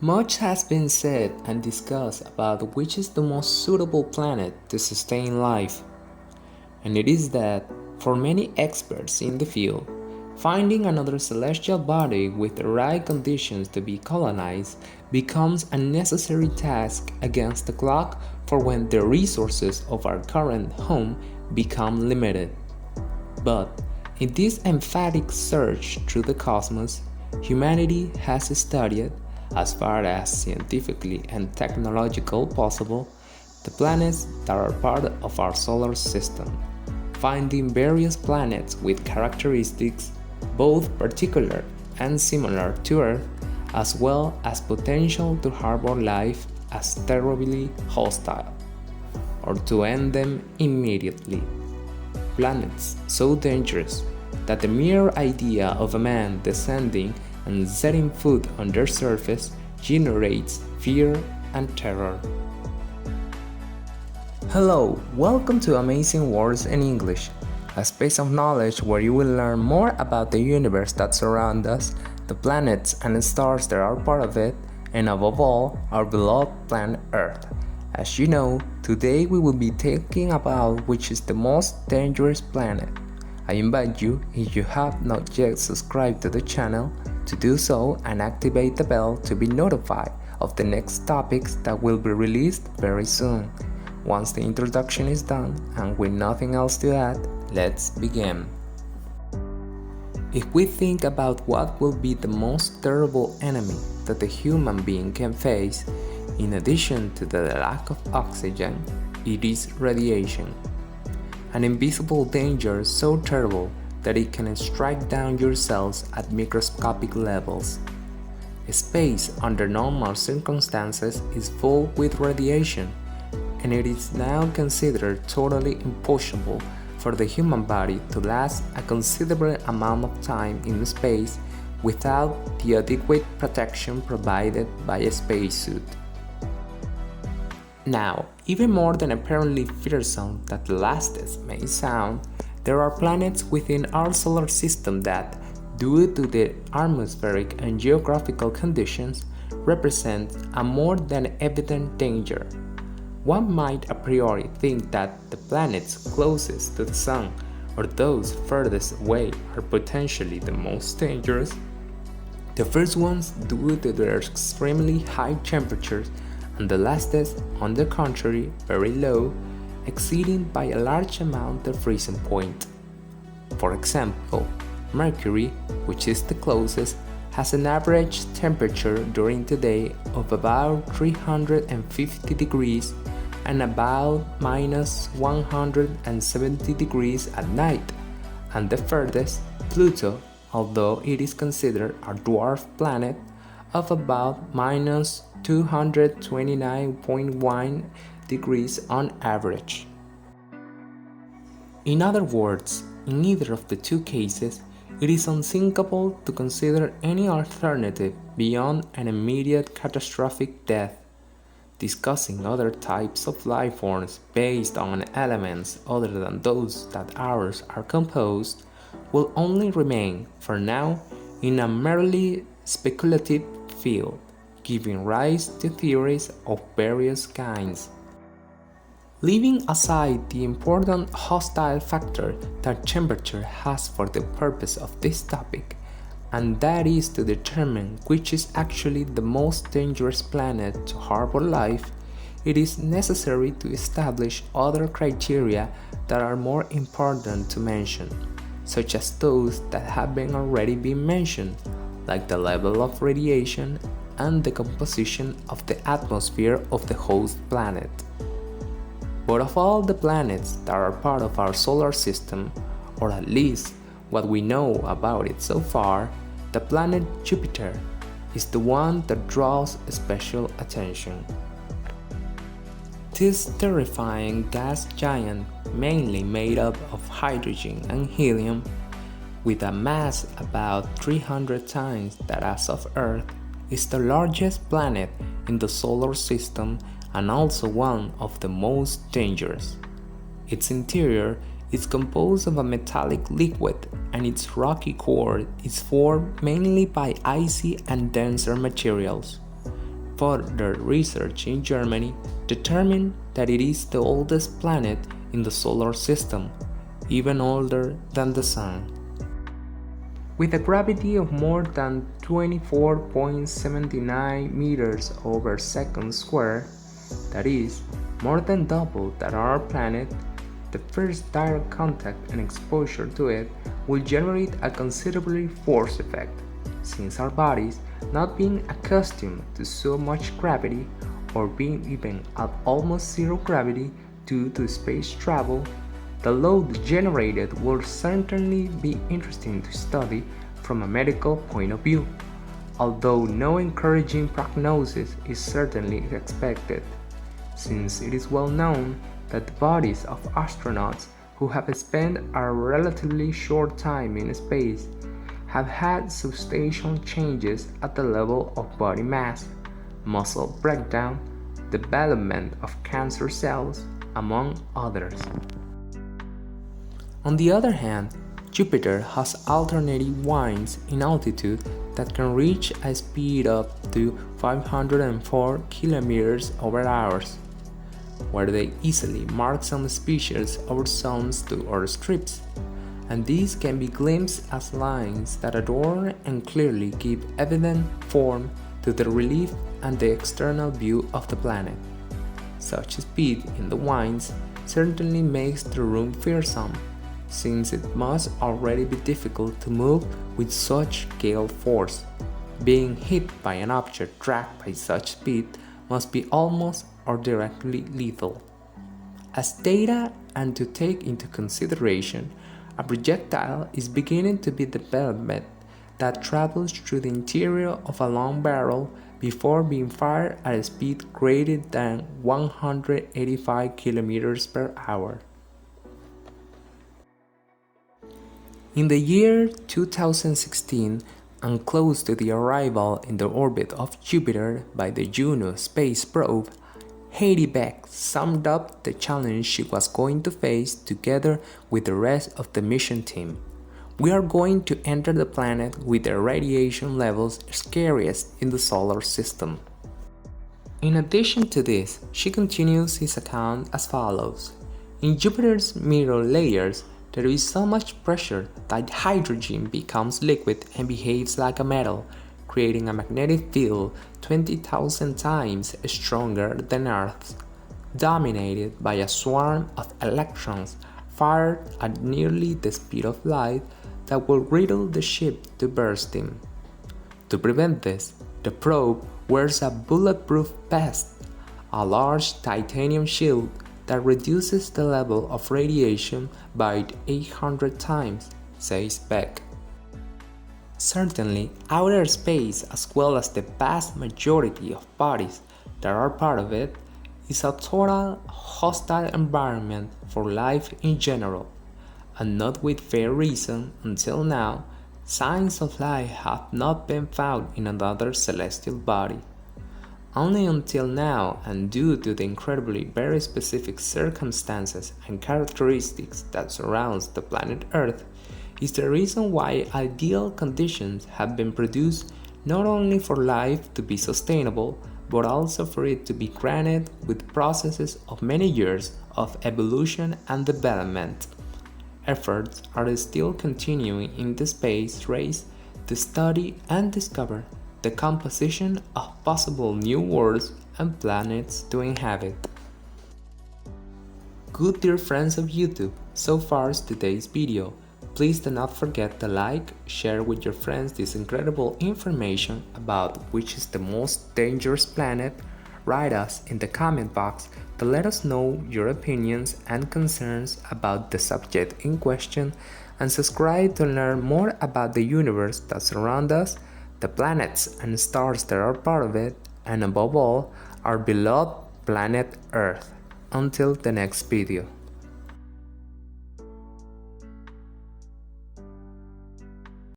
Much has been said and discussed about which is the most suitable planet to sustain life, and it is that, for many experts in the field, finding another celestial body with the right conditions to be colonized becomes a necessary task against the clock for when the resources of our current home become limited. But in this emphatic search through the cosmos, humanity has studied, as far as scientifically and technological possible, the planets that are part of our solar system, finding various planets with characteristics both particular and similar to Earth, as well as potential to harbor life as terribly hostile, or to end them immediately. Planets so dangerous that the mere idea of a man descending and setting foot on their surface generates fear and terror. Hello, welcome to Amazing Words in English, a space of knowledge where you will learn more about the universe that surrounds us, the planets and stars that are part of it, and above all, our beloved planet Earth. As you know, today we will be talking about which is the most dangerous planet. I invite you, if you have not yet subscribed to the channel, to do so and activate the bell to be notified of the next topics that will be released very soon. Once the introduction is done and with nothing else to add, let's begin. If we think about what will be the most terrible enemy that the human being can face, in addition to the lack of oxygen, it is radiation. An invisible danger so terrible that it can strike down your cells at microscopic levels. Space under normal circumstances is full with radiation, and it is now considered totally impossible for the human body to last a considerable amount of time in space without the adequate protection provided by a spacesuit. Now, even more than apparently fearsome that the lastest may sound, there are planets within our solar system that, due to their atmospheric and geographical conditions, represent a more than evident danger. One might a priori think that the planets closest to the Sun or those furthest away are potentially the most dangerous. The first ones due to their extremely high temperatures, and the lastest, on the contrary, very low, exceeding by a large amount the freezing point. For example, Mercury, which is the closest, has an average temperature during the day of about 350 degrees and about minus 170 degrees at night, and the furthest, Pluto, although it is considered a dwarf planet, of about minus 229.1 degrees on average. In other words, in either of the two cases, it is unthinkable to consider any alternative beyond an immediate catastrophic death. Discussing other types of life forms based on elements other than those that ours are composed will only remain, for now, in a merely speculative field, giving rise to theories of various kinds. Leaving aside the important hostile factor that temperature has for the purpose of this topic, and that is to determine which is actually the most dangerous planet to harbor life, it is necessary to establish other criteria that are more important to mention, such as those that have already been mentioned, like the level of radiation and the composition of the atmosphere of the host planet. But of all the planets that are part of our solar system, or at least what we know about it so far, the planet Jupiter is the one that draws special attention. This terrifying gas giant, mainly made up of hydrogen and helium, with a mass about 300 times that of Earth, is the largest planet in the solar system and also one of the most dangerous. Its interior is composed of a metallic liquid, and its rocky core is formed mainly by icy and denser materials. Further research in Germany determined that it is the oldest planet in the solar system, even older than the Sun. With a gravity of more than 24.79 meters over second square, that is, more than double that on our planet, the first direct contact and exposure to it will generate a considerable force effect, since our bodies, not being accustomed to so much gravity or being even at almost zero gravity due to space travel, the load generated will certainly be interesting to study from a medical point of view, although no encouraging prognosis is certainly expected, since it is well known that the bodies of astronauts who have spent a relatively short time in space have had substantial changes at the level of body mass, muscle breakdown, development of cancer cells, among others. On the other hand, Jupiter has alternating winds in altitude that can reach a speed up to 504 km/h, where they easily mark some species or zones to Earth strips, and these can be glimpsed as lines that adorn and clearly give evident form to the relief and the external view of the planet. Such speed in the winds certainly makes the room fearsome, since it must already be difficult to move with such gale force. Being hit by an object dragged by such speed must be almost or directly lethal. As data and to take into consideration, a projectile is beginning to be developed that travels through the interior of a long barrel before being fired at a speed greater than 185 km/h. In the year 2016, and close to the arrival in the orbit of Jupiter by the Juno space probe, Heidi Beck summed up the challenge she was going to face together with the rest of the mission team. We are going to enter the planet with the radiation levels scariest in the solar system. In addition to this, she continues his account as follows. In Jupiter's mirror layers, there is so much pressure that hydrogen becomes liquid and behaves like a metal, creating a magnetic field 20,000 times stronger than Earth's, dominated by a swarm of electrons fired at nearly the speed of light that will riddle the ship to bursting. To prevent this, the probe wears a bulletproof vest, a large titanium shield that reduces the level of radiation by 800 times, says Beck. Certainly, outer space, as well as the vast majority of bodies that are part of it, is a total hostile environment for life in general, and not with fair reason until now, signs of life have not been found in another celestial body. Only until now, and due to the incredibly very specific circumstances and characteristics that surrounds the planet Earth, is the reason why ideal conditions have been produced not only for life to be sustainable, but also for it to be granted with processes of many years of evolution and development. Efforts are still continuing in the space race to study and discover the composition of possible new worlds and planets to inhabit. Good dear friends of YouTube, so far is today's video. Please do not forget to like, share with your friends this incredible information about which is the most dangerous planet. Write us in the comment box to let us know your opinions and concerns about the subject in question, and subscribe to learn more about the universe that surrounds us, the planets and stars that are part of it, and above all, our beloved planet Earth. Until the next video.